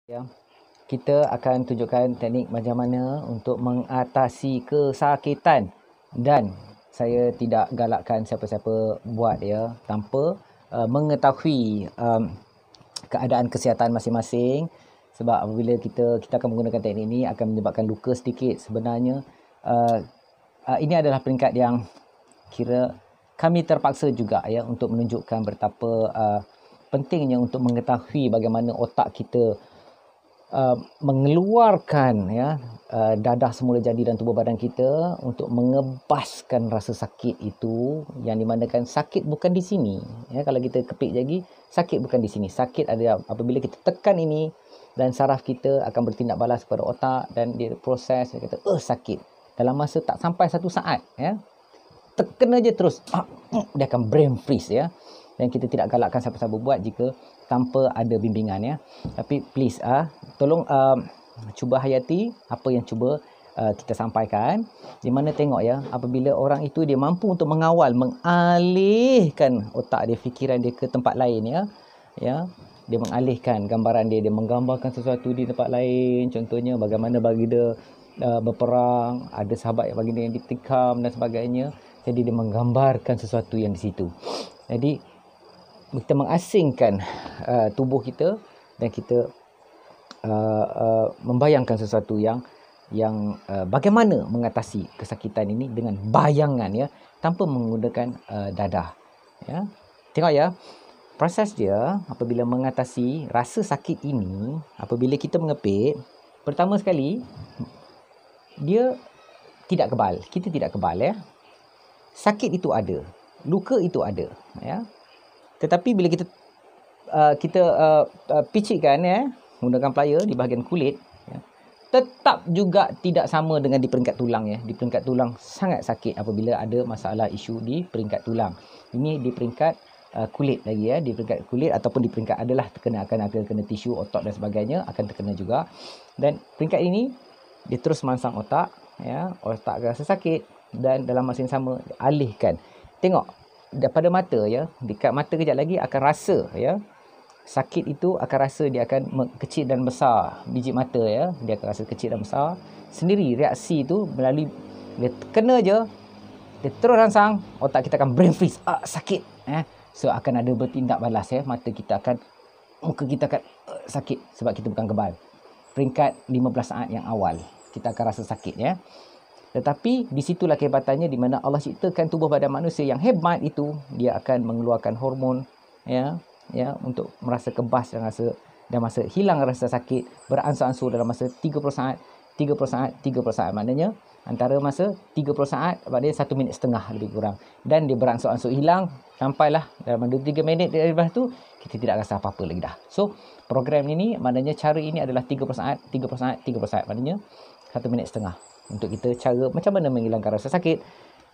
Ya, kita akan tunjukkan teknik macam mana untuk mengatasi kesakitan, dan saya tidak galakkan siapa-siapa buat ya tanpa mengetahui keadaan kesihatan masing-masing, sebab apabila kita akan menggunakan teknik ini akan menyebabkan luka sedikit. Sebenarnya ini adalah peringkat yang kira kami terpaksa juga ya untuk menunjukkan betapa pentingnya untuk mengetahui bagaimana otak kita mengeluarkan ya dadah semula jadi dan tubuh badan kita untuk mengebaskan rasa sakit itu, yang dimanakan sakit bukan di sini ya. Kalau kita kepik lagi, sakit bukan di sini. Sakit ada apabila kita tekan ini dan saraf kita akan bertindak balas kepada otak dan dia proses, dia kata sakit dalam masa tak sampai 1 saat ya. Tekan aja terus dia akan brain freeze ya. Dan kita tidak galakkan siapa-siapa buat jika tanpa ada bimbingan ya. Tapi please tolong cuba hayati apa yang cuba kita sampaikan. Di mana tengok ya, apabila orang itu dia mampu untuk mengawal, mengalihkan otak dia, fikiran dia ke tempat lain ya. Dia mengalihkan gambaran dia menggambarkan sesuatu di tempat lain. Contohnya bagaimana baginda berperang, ada sahabat yang baginda yang ditikam dan sebagainya. Jadi dia menggambarkan sesuatu yang di situ. Jadi kita mengasingkan tubuh kita dan kita membayangkan sesuatu yang bagaimana mengatasi kesakitan ini dengan bayangan ya, tanpa menggunakan dadah ya. Tengok ya, proses dia apabila mengatasi rasa sakit ini, apabila kita mengepit, pertama sekali dia tidak kebal, kita tidak kebal ya. Sakit itu ada, luka itu ada ya. Tetapi bila kita picitkan ya, menggunakan plier di bahagian kulit ya, tetap juga tidak sama dengan di peringkat tulang ya. Di peringkat tulang sangat sakit apabila ada masalah isu di peringkat tulang. Ini di peringkat kulit lagi ya, di peringkat kulit ataupun di peringkat adalah akan kena tisu, otot dan sebagainya akan terkena juga. Dan peringkat ini dia terus merangsang otak ya, otak rasa sakit dan dalam masa yang sama alihkan. Tengok daripada mata ya, dekat mata kejap lagi akan rasa ya. Sakit itu akan rasa, dia akan kecil dan besar biji mata ya, dia akan rasa kecil dan besar sendiri. Reaksi itu melalui dia kena je, dia terus rangsang, otak kita akan brain freeze, sakit so akan ada bertindak balas ya. Mata kita akan, muka kita akan sakit sebab kita bukan kebal. Peringkat 15 saat yang awal kita akan rasa sakit ya. Tetapi di situlah kehebatannya, di mana Allah ciptakan tubuh badan manusia yang hebat itu, dia akan mengeluarkan hormon ya untuk merasa kebas dan masa hilang rasa sakit beransur-ansur dalam masa 30 saat. Maknanya antara masa 30 saat maknanya 1 minit setengah lebih kurang, dan dia beransur-ansur hilang sampailah dalam 2-3 minit lepas tu kita tidak rasa apa-apa lagi dah. So program ini maknanya cara ini adalah 30 saat. Maknanya 1 minit setengah untuk kita cara macam mana menghilangkan rasa sakit.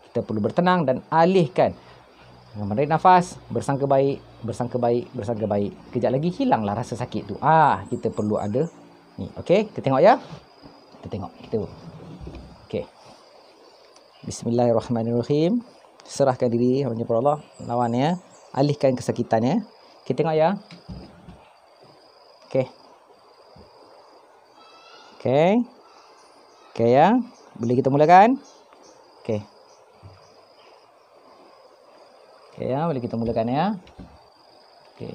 Kita perlu bertenang dan alihkan, menarik nafas, bersangka baik. Kejap lagi hilanglah rasa sakit tu. Kita perlu ada ni. Okey, kita tengok ya. Okey. Bismillahirrahmanirrahim. Serahkan diri hanya kepada Allah, lawan ya. Alihkan kesakitan ya. Kita tengok ya. Okey. Okey ya. Boleh kita mulakan? Okey. Okey ya, boleh kita mulakan ya. Okey.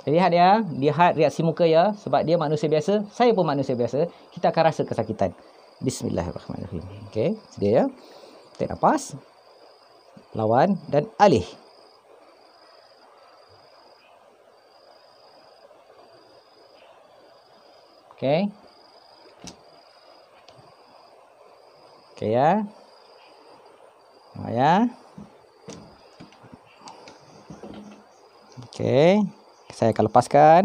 Lihat ya, lihat reaksi muka ya, sebab dia manusia biasa, saya pun manusia biasa, kita akan rasa kesakitan. Bismillahirrahmanirrahim. Okey, sedia ya. Tarik nafas. Lawan dan alih. Okey. Okey ya. Ya. Okey. Saya akan lepaskan.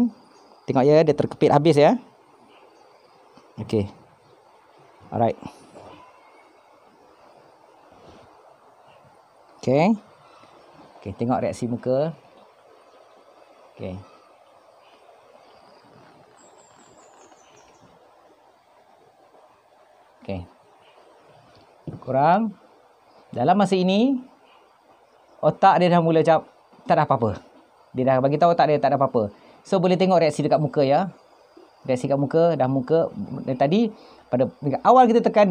Tengok ya, dia terkepit habis ya. Okey. Alright. Okey. Okey, tengok reaksi muka. Okey. Okey. Kurang. Dalam masa ini, otak dia dah mula macam tak ada apa-apa. Dia dah bagi tahu otak dia tak ada apa-apa. So boleh tengok reaksi dekat muka ya. Reaksi kat muka, dah muka dari tadi pada awal kita tekan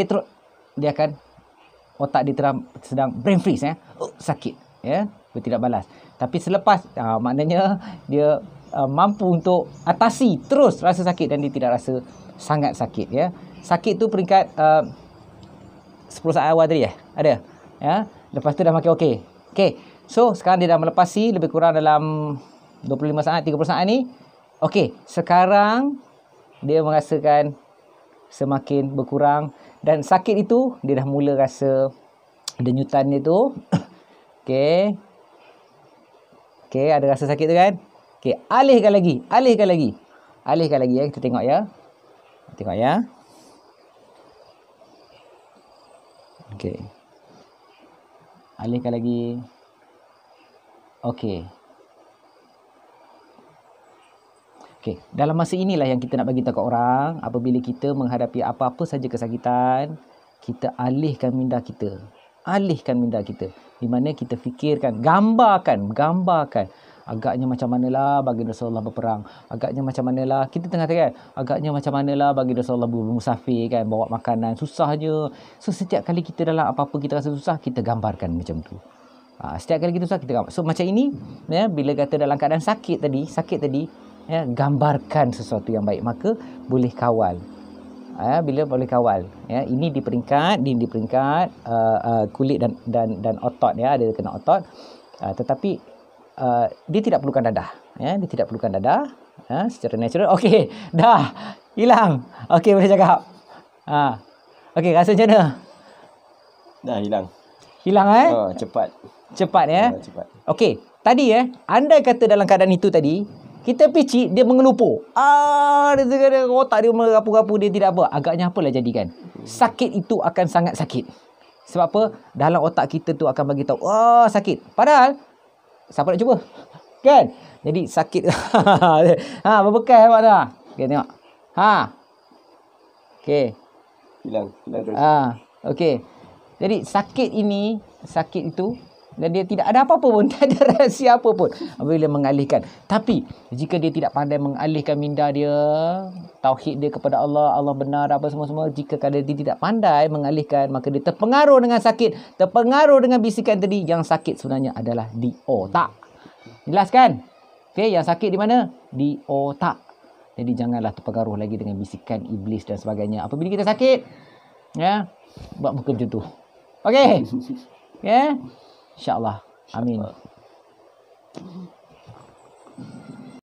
dia akan otak dia sedang brain freeze sakit dia tidak balas. Tapi selepas maknanya dia mampu untuk atasi terus rasa sakit dan dia tidak rasa sangat sakit Sakit tu peringkat 10 saat awal tadi ada lepas tu dah makin okey. So sekarang dia dah melepasi lebih kurang dalam 25 saat 30 saat ni. Okey, sekarang dia merasakan semakin berkurang dan sakit itu dia dah mula rasa denyutan dia tu. Okey, ada rasa sakit tu kan? Okey, alihkan lagi. Kita tengok Okey. Alihkan lagi. Okey, dalam masa inilah yang kita nak bagi tahu kat orang, apabila kita menghadapi apa-apa saja kesakitan, kita alihkan minda kita. Di mana kita fikirkan, gambarkan. Agaknya macam manalah baginda Rasulullah berperang. Agaknya macam manalah kita tengah kan. Agaknya macam manalah baginda Rasulullah bermusafir kan, bawa makanan susahnya. So setiap kali kita dalam apa-apa kita rasa susah, kita gambarkan macam tu. Setiap kali kita susah kita gambar. So macam ini bila kata dalam keadaan sakit tadi gambarkan sesuatu yang baik, maka boleh kawal. Bila boleh kawal ini di peringkat kulit dan otot ada kena otot, tetapi dia tidak perlukan dadah secara natural. Okey, dah hilang. Okey, boleh cakap. Okey, rasa macam mana? Dah hilang cepat cepat. Okey, tadi andai kata dalam keadaan itu tadi kita picit, dia mengelupur. Dia tengah otak dia merapu-rapu, dia tidak apa. Agaknya apalah jadi kan. Sakit itu akan sangat sakit. Sebab apa? Dalam otak kita tu akan bagi tahu, sakit. Padahal siapa nak cuba? Kan? Jadi sakit. Berbekas awak dah. Okey, tengok. Okey. Hilang terus. Okey. Jadi sakit itu dan dia tidak ada apa-apa pun, tak ada rahsia apa pun apabila mengalihkan. Tapi jika dia tidak pandai mengalihkan minda dia, tauhid dia kepada Allah benar apa semua, jika dia tidak pandai mengalihkan, maka dia terpengaruh dengan sakit, terpengaruh dengan bisikan tadi. Yang sakit sebenarnya adalah di otak. Jelas kan? Okey, yang sakit di mana? Di otak. Jadi janganlah terpengaruh lagi dengan bisikan iblis dan sebagainya. Apabila kita sakit, buat muka macam tu. Okey. InsyaAllah. Amin.